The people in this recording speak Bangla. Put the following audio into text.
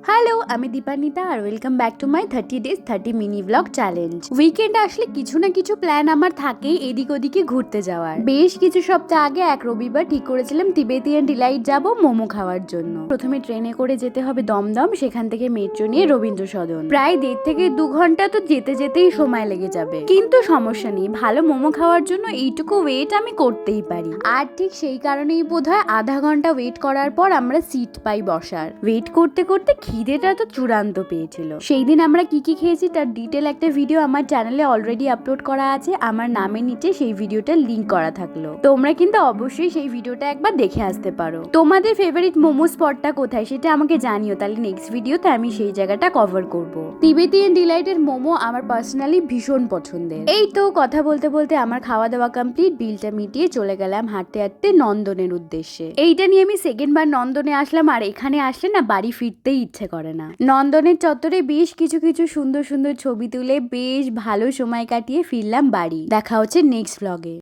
হ্যালো, আমি দীপান্বিতা আর welcome back to my 30 days 30 mini blog challenge. উইকেন্ডে আসলে কিছু না কিছু প্ল্যান আমার থাকেই এদিক ওদিকে ঘুরতে যাওয়ার। বেশ কিছু সপ্তাহ আগে এক রবিবার ঠিক করেছিলাম তিবেতিয়ান ডিলাইট যাব মোমো খাওয়ার জন্য। প্রথমে ট্রেনে করে যেতে হবে দমদম, সেখান থেকে মেট্রো নিয়ে রবীন্দ্র সদন। প্রায় 1.5 থেকে 2 ঘন্টা তো যেতে যেতেই সময় লেগে যাবে, কিন্তু সমস্যা নেই, ভালো মোমো খাওয়ার জন্য এইটুকু ওয়েট আমি করতেই পারি। আর ঠিক সেই কারণেই বোধহয় আধা ঘন্টা ওয়েট করার পর আমরা সিট পাই বসার। ওয়েট করতে করতে খিদেটা তো চূড়ান্ত পেয়েছিল। সেই দিন আমরা কি কি খেয়েছি তার ডিটেল একটা ভিডিও আমার চ্যানেলে অলরেডি আপলোড করা আছে, আমার নামের নিচে সেই ভিডিওটার লিংক করা থাকলো। তোমরা কিন্তু অবশ্যই সেই ভিডিওটা একবার দেখে আসতে পারো। তোমাদের ফেভারিট মোমো স্পটটা কোথায় সেটা আমাকে জানিও, তাহলে নেক্সট ভিডিওতে আমি সেই জায়গাটা কভার করব। তিবেতিয়ান ডিলাইটের মোমো আমার পার্সোনালি ভীষণ পছন্দের। এই তো কথা বলতে বলতে আমার খাওয়া দাওয়া কমপ্লিট, বিলটা মিটিয়ে চলে গেলাম হাঁটতে হাঁটতে নন্দনের উদ্দেশ্যে। এইটা নিয়ে আমি সেকেন্ড বার নন্দনে আসলাম, আর এখানে আসলে না বাড়ি ফিরতেই ইচ্ছে করে না। নন্দনের চত্বরে বেশ কিছু কিছু সুন্দর সুন্দর ছবি তুলে বেশ ভালো সময় কাটিয়ে ফিরলাম বাড়ি। দেখা হচ্ছে নেক্সট ব্লগে।